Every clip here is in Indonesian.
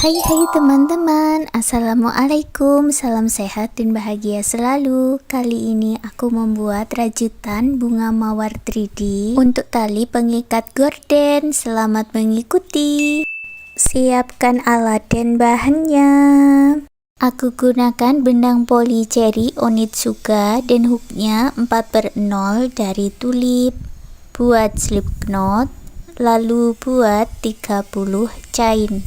Hai teman-teman, Assalamualaikum, salam sehat dan bahagia selalu. Kali ini aku membuat rajutan bunga mawar 3D untuk tali pengikat gorden. Selamat mengikuti. Siapkan alat dan bahannya. Aku gunakan benang poli cherry Onitsuka dan hooknya 4/0 dari tulip. Buat slip knot, lalu buat 30 chain.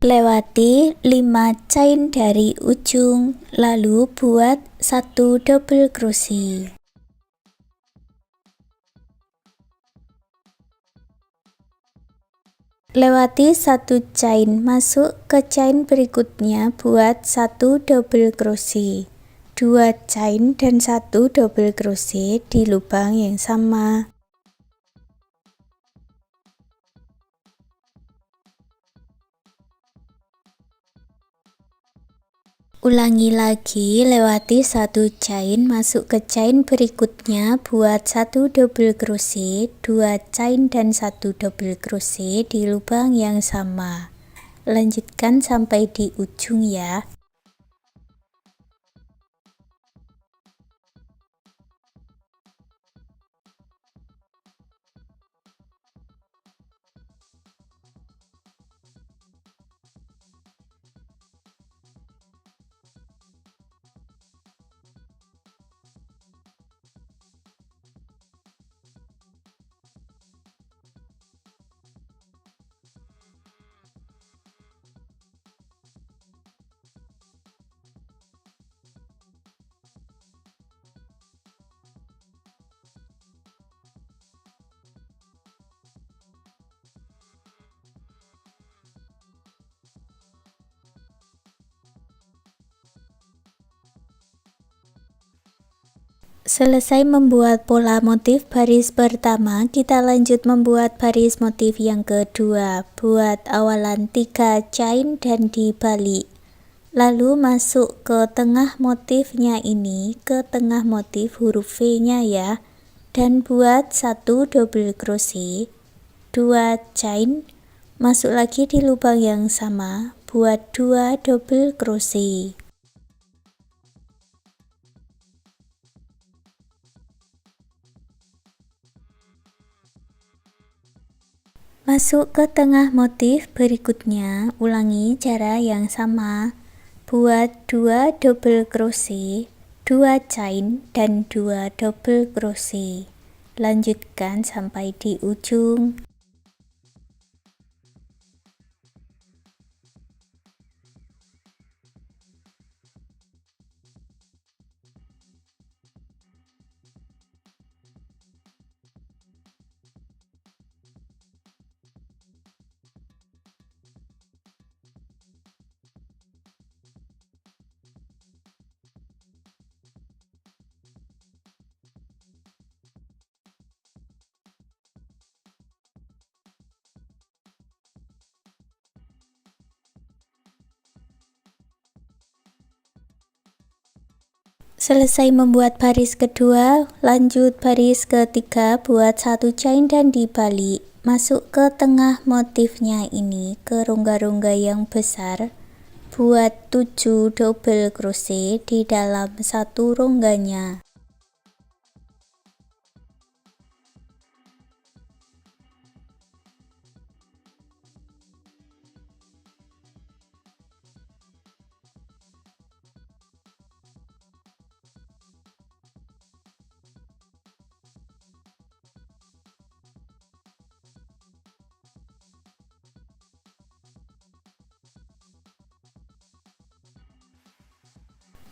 Lewati 5 chain dari ujung, lalu buat 1 double crochet. Lewati 1 chain, masuk ke chain berikutnya, buat 1 double crochet, 2 chain dan 1 double crochet di lubang yang sama. Ulangi lagi, lewati 1 chain, masuk ke chain berikutnya, buat 1 double crochet, 2 chain dan 1 double crochet di lubang yang sama. Lanjutkan sampai di ujung ya. Selesai membuat pola motif baris pertama, kita lanjut membuat baris motif yang kedua. Buat awalan 3 chain dan dibalik. Lalu masuk ke tengah motifnya ini, ke tengah motif huruf V-nya ya. Dan buat 1 double crochet, 2 chain, masuk lagi di lubang yang sama, buat 2 double crochet. Masuk ke tengah motif berikutnya, ulangi cara yang sama. Buat 2 double crochet, 2 chain dan 2 double crochet. Lanjutkan sampai di ujung. Selesai membuat baris kedua, lanjut baris ketiga, buat 1 chain dan dibalik. Masuk ke tengah motifnya ini, ke rongga-rongga yang besar. Buat 7 double crochet di dalam satu rongganya.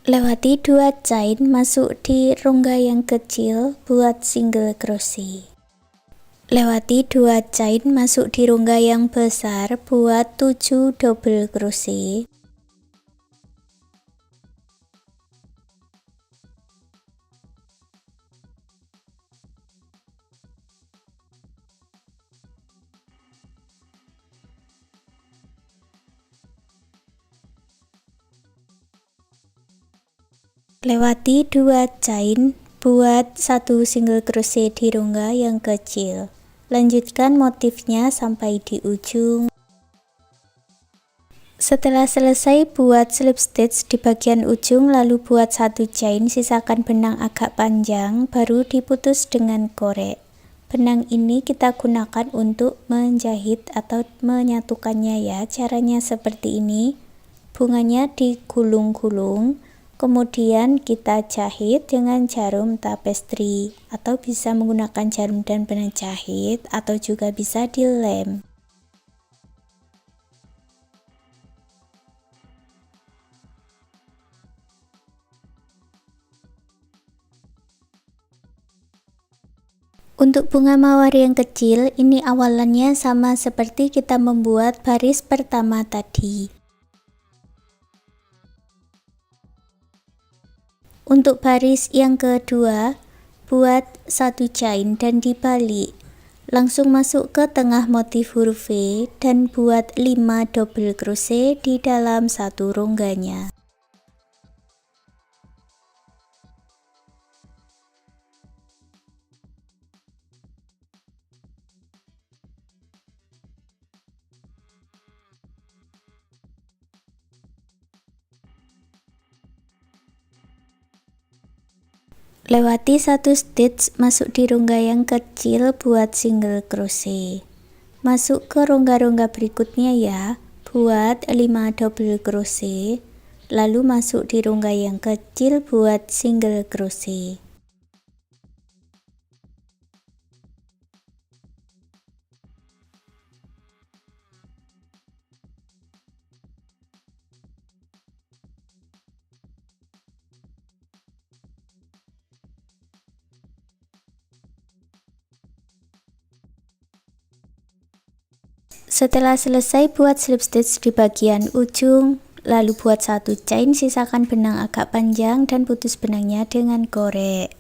Lewati 2 chain, masuk di rongga yang kecil, buat single crochet. Lewati 2 chain, masuk di rongga yang besar, buat 7 double crochet. Lewati 2 chain, buat 1 single crochet di rongga yang kecil. Lanjutkan motifnya sampai di ujung. Setelah selesai buat slip stitch di bagian ujung, lalu buat 1 chain, sisakan benang agak panjang, baru diputus dengan korek. Benang ini kita gunakan untuk menjahit atau menyatukannya ya. Caranya seperti ini. Bunganya digulung-gulung, kemudian kita jahit dengan jarum tapestry, atau bisa menggunakan jarum dan benang jahit, atau juga bisa dilem. Untuk bunga mawar yang kecil, ini awalannya sama seperti kita membuat baris pertama tadi. Untuk baris yang kedua, buat 1 chain dan dibalik. Langsung masuk ke tengah motif huruf V dan buat 5 double crochet di dalam satu rongganya. Lewati 1 stitch, masuk di rongga yang kecil buat single crochet. Masuk ke rongga-rongga berikutnya ya, buat 5 double crochet, lalu masuk di rongga yang kecil buat single crochet. Setelah selesai buat slip stitch di bagian ujung, lalu buat 1 chain, sisakan benang agak panjang dan putus benangnya dengan korek.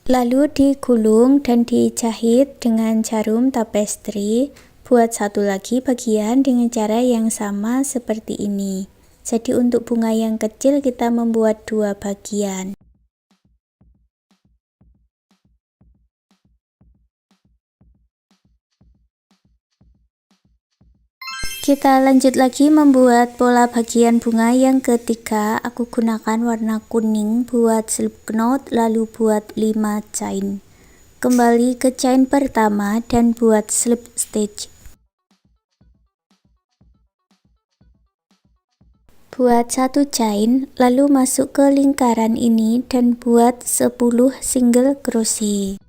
Lalu digulung dan dijahit dengan jarum tapestry. Buat 1 lagi bagian dengan cara yang sama seperti ini. Jadi untuk bunga yang kecil kita membuat 2 bagian. Kita lanjut lagi membuat pola bagian bunga yang ketiga. Aku gunakan warna kuning buat slip knot, lalu buat 5 chain. Kembali ke chain pertama dan buat slip stitch. Buat 1 chain, lalu masuk ke lingkaran ini dan buat 10 single crochet.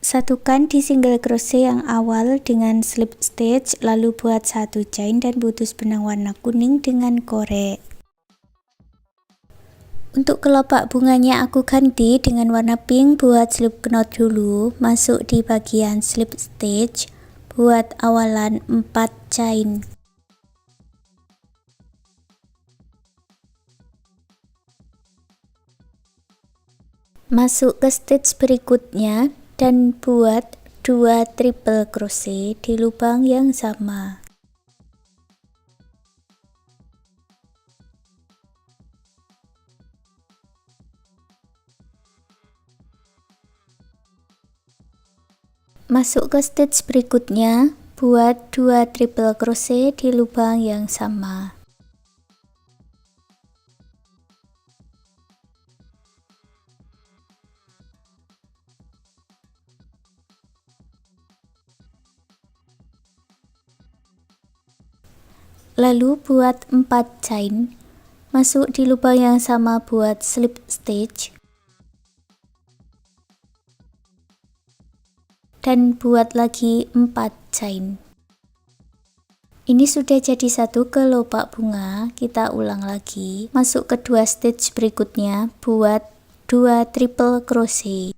Satukan di single crochet yang awal dengan slip stitch, lalu buat 1 chain dan putus benang warna kuning dengan korek. Untuk kelopak bunganya aku ganti dengan warna pink buat slip knot dulu. Masuk di bagian slip stitch, buat awalan 4 chain. Masuk ke stitch berikutnya dan buat 2 triple crochet di lubang yang sama. Masuk ke stitch berikutnya, buat 2 triple crochet di lubang yang sama. Lalu buat 4 chain, masuk di lubang yang sama buat slip stitch, dan buat lagi 4 chain. Ini sudah jadi satu kelopak bunga, kita ulang lagi. Masuk ke dua stage berikutnya, buat 2 triple crochet.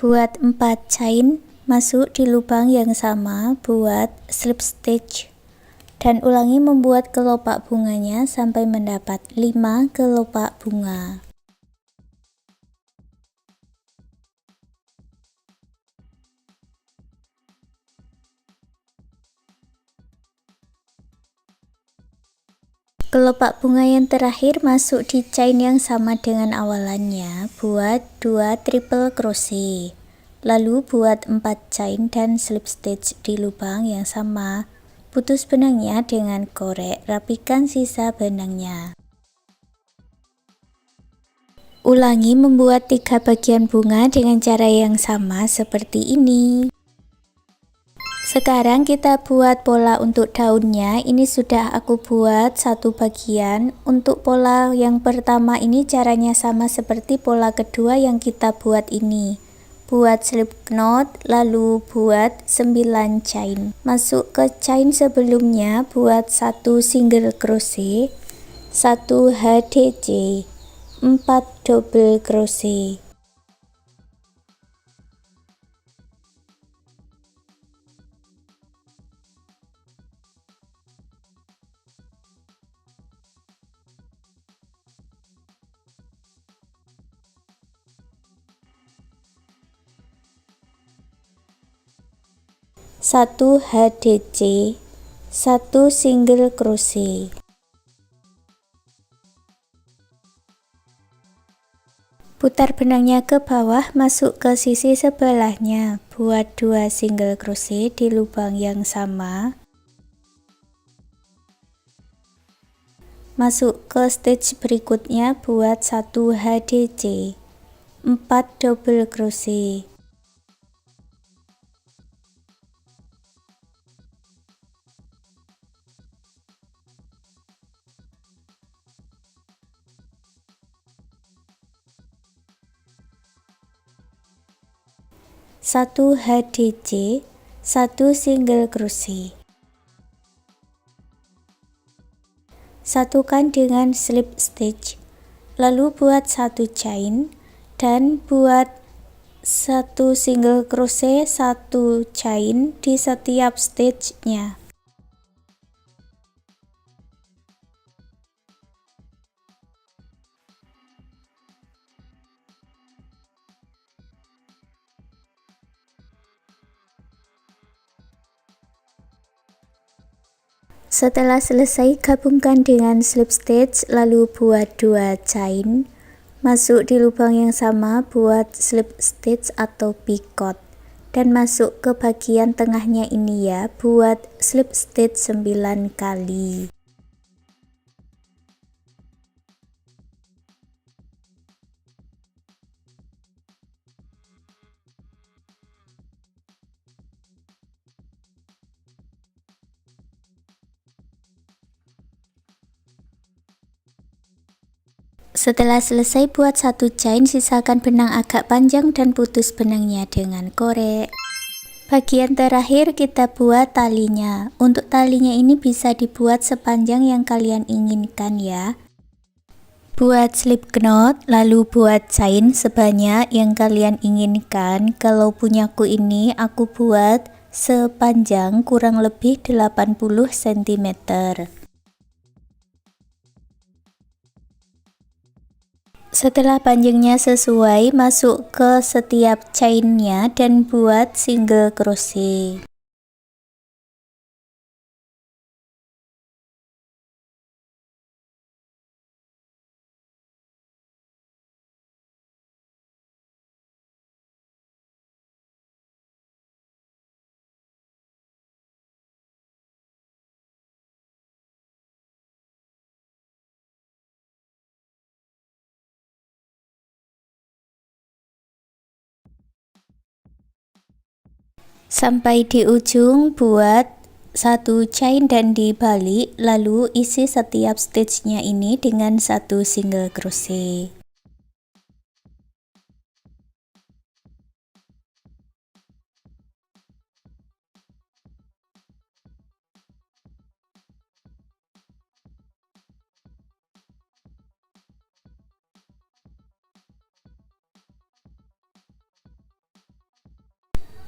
Buat 4 chain, masuk di lubang yang sama, buat slip stitch. Dan ulangi membuat kelopak bunganya sampai mendapat 5 kelopak bunga. Kelopak bunga yang terakhir masuk di chain yang sama dengan awalannya, buat 2 triple crochet. Lalu buat 4 chain dan slip stitch di lubang yang sama. Putus benangnya dengan korek, rapikan sisa benangnya. Ulangi membuat 3 bagian bunga dengan cara yang sama seperti ini. Sekarang kita buat pola untuk daunnya. Ini sudah aku buat satu bagian. Untuk pola yang pertama ini caranya sama seperti pola kedua yang kita buat ini. Buat slip knot, lalu buat 9 chain. Masuk ke chain sebelumnya, buat 1 single crochet, 1 HDC, 4 double crochet. Satu HDC, 1 single crochet. Putar benangnya ke bawah, masuk ke sisi sebelahnya, buat 2 single crochet di lubang yang sama. Masuk ke stage berikutnya, buat 1 HDC, 4 double crochet. Satu HDC, 1 single crochet. Satukan dengan slip stitch, lalu buat 1 chain dan buat 1 single crochet, 1 chain di setiap stage-nya. Setelah selesai, gabungkan dengan slip stitch, lalu buat 2 chain. Masuk di lubang yang sama, buat slip stitch atau picot. Dan masuk ke bagian tengahnya ini ya, buat slip stitch 9 kali. Setelah selesai, buat 1 chain, sisakan benang agak panjang dan putus benangnya dengan korek. Bagian terakhir kita buat talinya. Untuk talinya ini bisa dibuat sepanjang yang kalian inginkan ya. Buat slip knot, lalu buat chain sebanyak yang kalian inginkan. Kalau punyaku ini aku buat sepanjang kurang lebih 80 cm. Setelah panjangnya sesuai, masuk ke setiap chainnya dan buat single crochet. Sampai di ujung buat satu chain dan dibalik, lalu isi setiap stitchnya ini dengan satu single crochet.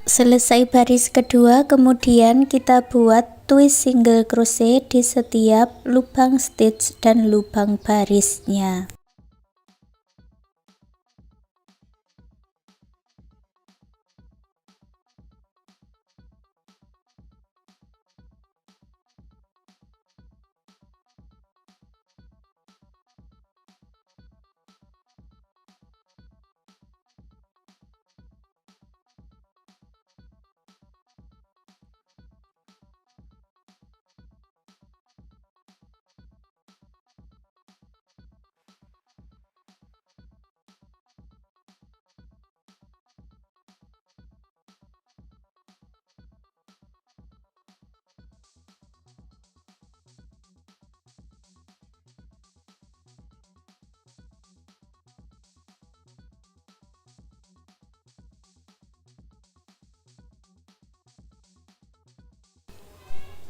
Selesai baris kedua, kemudian kita buat twist single crochet di setiap lubang stitch dan lubang barisnya.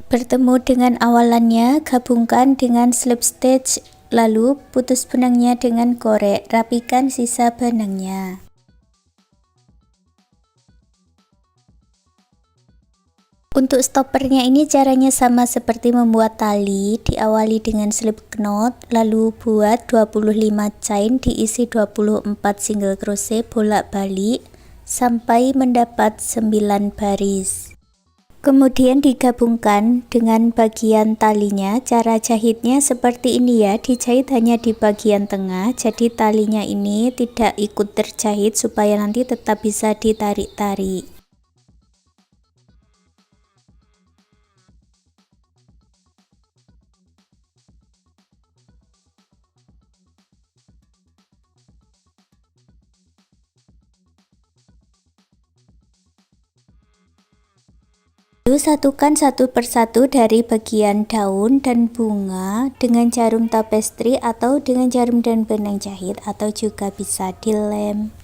Bertemu dengan awalannya, gabungkan dengan slip stitch, lalu putus benangnya dengan korek, rapikan sisa benangnya. Untuk stoppernya ini caranya sama seperti membuat tali, diawali dengan slip knot, lalu buat 25 chain diisi 24 single crochet bolak-balik sampai mendapat 9 baris. Kemudian digabungkan dengan bagian talinya. Cara jahitnya seperti ini ya, dijahit hanya di bagian tengah, jadi talinya ini tidak ikut terjahit supaya nanti tetap bisa ditarik-tarik. Lalu satukan satu persatu dari bagian daun dan bunga dengan jarum tapestri atau dengan jarum dan benang jahit, atau juga bisa dilem.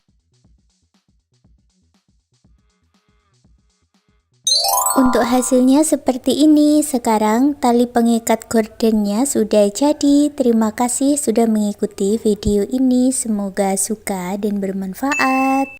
Untuk hasilnya seperti ini. Sekarang tali pengikat gordennya sudah jadi. Terima kasih sudah mengikuti video ini. Semoga suka dan bermanfaat.